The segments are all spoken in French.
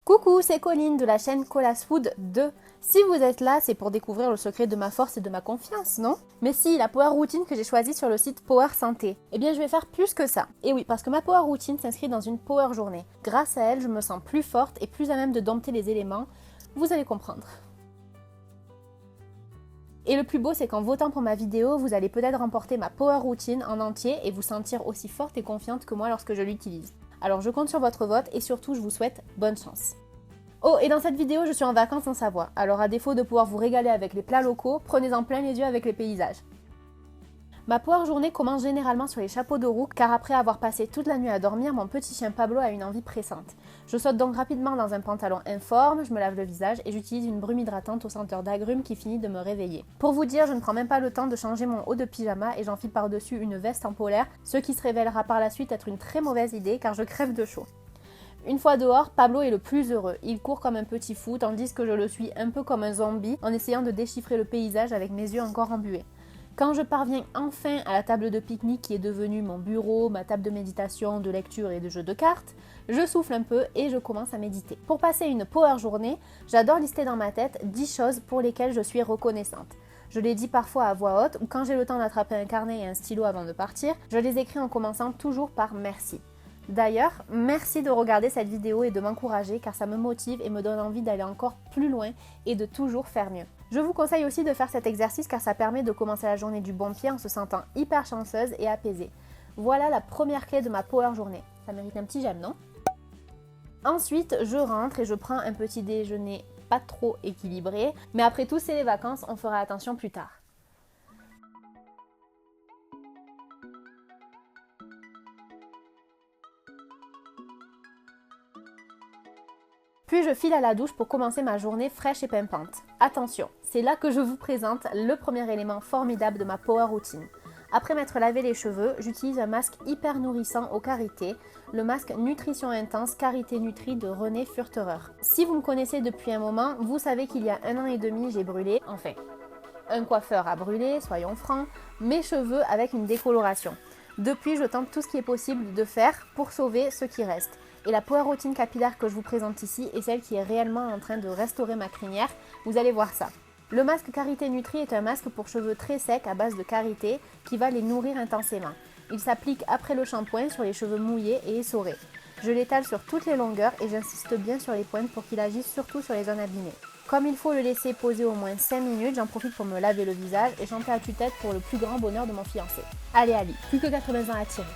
Coucou, c'est Colline de la chaîne Colas Food 2. Si vous êtes là, c'est pour découvrir le secret de ma force et de ma confiance, non? Mais si, la Power Routine que j'ai choisie sur le site Power Santé. Eh bien, je vais faire plus que ça. Et oui, parce que ma Power Routine s'inscrit dans une Power Journée. Grâce à elle, je me sens plus forte et plus à même de dompter les éléments. Vous allez comprendre. Et le plus beau, c'est qu'en votant pour ma vidéo, vous allez peut-être remporter ma Power Routine en entier et vous sentir aussi forte et confiante que moi lorsque je l'utilise. Alors je compte sur votre vote et surtout je vous souhaite bonne chance. Oh, et dans cette vidéo, je suis en vacances en Savoie, alors à défaut de pouvoir vous régaler avec les plats locaux, prenez-en plein les yeux avec les paysages. Ma Power Journée commence généralement sur les chapeaux de roue, car après avoir passé toute la nuit à dormir, mon petit chien Pablo a une envie pressante. Je saute donc rapidement dans un pantalon informe, je me lave le visage et j'utilise une brume hydratante au senteur d'agrumes qui finit de me réveiller. Pour vous dire, je ne prends même pas le temps de changer mon haut de pyjama et j'enfile par-dessus une veste en polaire, ce qui se révélera par la suite être une très mauvaise idée car je crève de chaud. Une fois dehors, Pablo est le plus heureux. Il court comme un petit fou, tandis que je le suis un peu comme un zombie en essayant de déchiffrer le paysage avec mes yeux encore embués. Quand je parviens enfin à la table de pique-nique qui est devenue mon bureau, ma table de méditation, de lecture et de jeu de cartes, je souffle un peu et je commence à méditer. Pour passer une power journée, j'adore lister dans ma tête 10 choses pour lesquelles je suis reconnaissante. Je les dis parfois à voix haute ou quand j'ai le temps d'attraper un carnet et un stylo avant de partir, je les écris en commençant toujours par merci. D'ailleurs, merci de regarder cette vidéo et de m'encourager car ça me motive et me donne envie d'aller encore plus loin et de toujours faire mieux. Je vous conseille aussi de faire cet exercice car ça permet de commencer la journée du bon pied en se sentant hyper chanceuse et apaisée. Voilà la première clé de ma Power Journée. Ça mérite un petit j'aime, non? Ensuite, je rentre et je prends un petit déjeuner pas trop équilibré, mais après tout, c'est les vacances, on fera attention plus tard. Puis je file à la douche pour commencer ma journée fraîche et pimpante. Attention, c'est là que je vous présente le premier élément formidable de ma Power Routine. Après m'être lavé les cheveux, j'utilise un masque hyper nourrissant au karité, le masque Nutrition Intense Karité Nutri de René Furterer. Si vous me connaissez depuis un moment, vous savez qu'il y a 1 an et demi, j'ai brûlé, enfin, un coiffeur a brûlé, soyons francs, mes cheveux avec une décoloration. Depuis, je tente tout ce qui est possible de faire pour sauver ce qui reste. Et la Power Routine capillaire que je vous présente ici est celle qui est réellement en train de restaurer ma crinière. Vous allez voir ça. Le masque Karité Nutri est un masque pour cheveux très secs à base de karité qui va les nourrir intensément. Il s'applique après le shampoing sur les cheveux mouillés et essorés. Je l'étale sur toutes les longueurs et j'insiste bien sur les pointes pour qu'il agisse surtout sur les zones abîmées. Comme il faut le laisser poser au moins 5 minutes, j'en profite pour me laver le visage et chanter à tue-tête pour le plus grand bonheur de mon fiancé. Allez Ali, plus que 80 ans à tirer.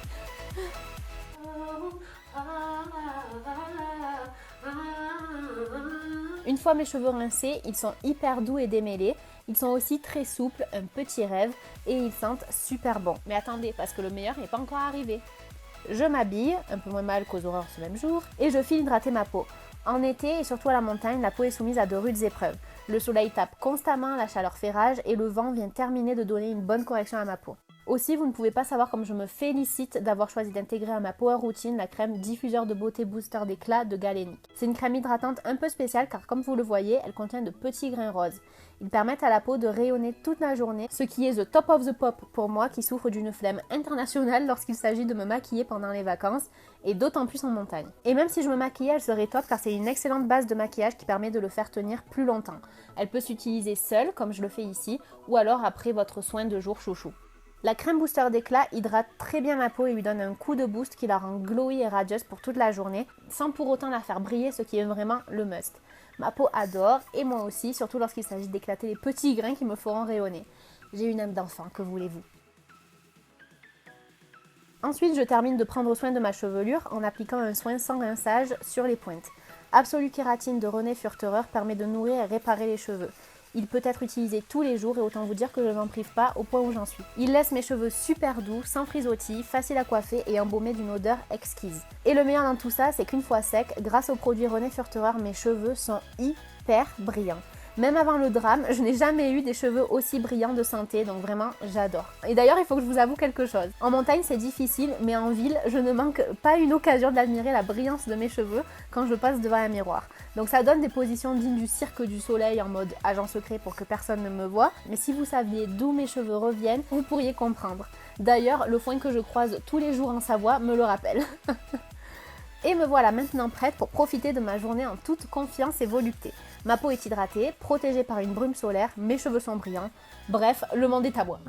Une fois mes cheveux rincés, ils sont hyper doux et démêlés. Ils sont aussi très souples, un petit rêve, et ils sentent super bon. Mais attendez, parce que le meilleur n'est pas encore arrivé. Je m'habille, un peu moins mal qu'aux aurores ce même jour, et je file hydrater ma peau. En été et surtout à la montagne, la peau est soumise à de rudes épreuves. Le soleil tape constamment, la chaleur fait rage et le vent vient terminer de donner une bonne correction à ma peau. Aussi, vous ne pouvez pas savoir comme je me félicite d'avoir choisi d'intégrer à ma Power Routine la crème diffuseur de beauté booster d'éclat de Galénic. C'est une crème hydratante un peu spéciale car comme vous le voyez, elle contient de petits grains roses. Ils permettent à la peau de rayonner toute la journée, ce qui est the top of the pop pour moi qui souffre d'une flemme internationale lorsqu'il s'agit de me maquiller pendant les vacances et d'autant plus en montagne. Et même si je me maquillais, elle serait top car c'est une excellente base de maquillage qui permet de le faire tenir plus longtemps. Elle peut s'utiliser seule comme je le fais ici ou alors après votre soin de jour chouchou. La crème booster d'éclat hydrate très bien ma peau et lui donne un coup de boost qui la rend glowy et radieuse pour toute la journée, sans pour autant la faire briller, ce qui est vraiment le must. Ma peau adore, et moi aussi, surtout lorsqu'il s'agit d'éclater les petits grains qui me feront rayonner. J'ai une âme d'enfant, que voulez-vous? Ensuite, je termine de prendre soin de ma chevelure en appliquant un soin sans rinçage sur les pointes. Absolue Kératine de René Furterer permet de nourrir et réparer les cheveux. Il peut être utilisé tous les jours et autant vous dire que je ne m'en prive pas au point où j'en suis. Il laisse mes cheveux super doux, sans frisottis, facile à coiffer et embaumés d'une odeur exquise. Et le meilleur dans tout ça, c'est qu'une fois sec, grâce au produit René Furterer, mes cheveux sont hyper brillants. Même avant le drame, je n'ai jamais eu des cheveux aussi brillants de santé, donc vraiment j'adore. Et d'ailleurs, il faut que je vous avoue quelque chose. En montagne, c'est difficile, mais en ville, je ne manque pas une occasion d'admirer la brillance de mes cheveux quand je passe devant un miroir. Donc ça donne des positions dignes du cirque du soleil en mode agent secret pour que personne ne me voie. Mais si vous saviez d'où mes cheveux reviennent, vous pourriez comprendre. D'ailleurs, le foin que je croise tous les jours en Savoie me le rappelle. Et me voilà maintenant prête pour profiter de ma journée en toute confiance et volupté. Ma peau est hydratée, protégée par une brume solaire, mes cheveux sont brillants. Bref, le monde est à moi.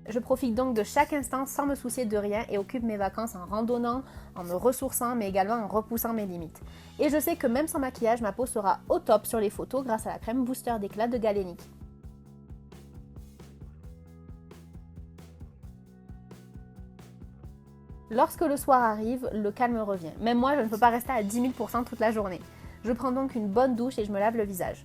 Je profite donc de chaque instant sans me soucier de rien et occupe mes vacances en randonnant, en me ressourçant, mais également en repoussant mes limites. Et je sais que même sans maquillage, ma peau sera au top sur les photos grâce à la crème booster d'éclat de Galénic. Lorsque le soir arrive, le calme revient. Même moi, je ne peux pas rester à 10 000% toute la journée. Je prends donc une bonne douche et je me lave le visage.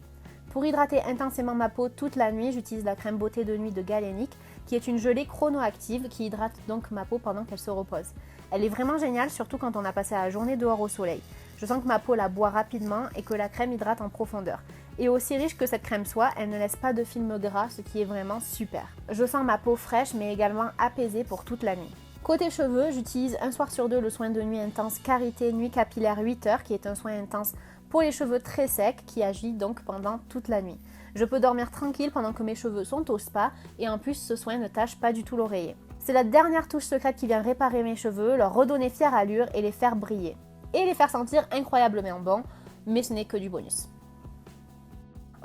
Pour hydrater intensément ma peau toute la nuit, j'utilise la crème beauté de nuit de Galénic, qui est une gelée chronoactive qui hydrate donc ma peau pendant qu'elle se repose. Elle est vraiment géniale, surtout quand on a passé la journée dehors au soleil. Je sens que ma peau la boit rapidement et que la crème hydrate en profondeur. Et aussi riche que cette crème soit, elle ne laisse pas de film gras, ce qui est vraiment super. Je sens ma peau fraîche mais également apaisée pour toute la nuit. Côté cheveux, j'utilise un soir sur deux le soin de nuit intense Karité Nuit Capillaire 8 heures, qui est un soin intense pour les cheveux très secs qui agit donc pendant toute la nuit. Je peux dormir tranquille pendant que mes cheveux sont au spa et en plus ce soin ne tache pas du tout l'oreiller. C'est la dernière touche secrète qui vient réparer mes cheveux, leur redonner fière allure et les faire briller. Et les faire sentir incroyablement bons, mais ce n'est que du bonus.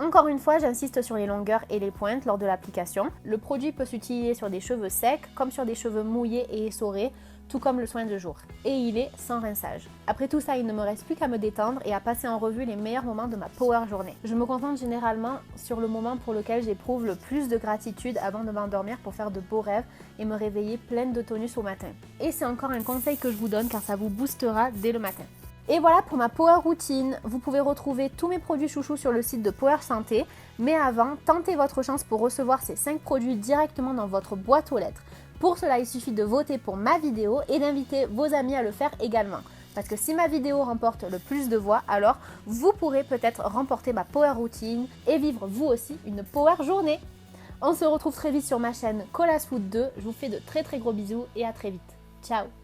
Encore une fois, j'insiste sur les longueurs et les pointes lors de l'application. Le produit peut s'utiliser sur des cheveux secs comme sur des cheveux mouillés et essorés, tout comme le soin de jour. Et il est sans rinçage. Après tout ça, il ne me reste plus qu'à me détendre et à passer en revue les meilleurs moments de ma power journée. Je me concentre généralement sur le moment pour lequel j'éprouve le plus de gratitude avant de m'endormir pour faire de beaux rêves et me réveiller pleine de tonus au matin. Et c'est encore un conseil que je vous donne car ça vous boostera dès le matin. Et voilà pour ma Power Routine. Vous pouvez retrouver tous mes produits chouchous sur le site de Power Santé. Mais avant, tentez votre chance pour recevoir ces 5 produits directement dans votre boîte aux lettres. Pour cela, il suffit de voter pour ma vidéo et d'inviter vos amis à le faire également. Parce que si ma vidéo remporte le plus de voix, alors vous pourrez peut-être remporter ma Power Routine et vivre vous aussi une Power Journée. On se retrouve très vite sur ma chaîne Colas Food 2. Je vous fais de très gros bisous et à très vite. Ciao!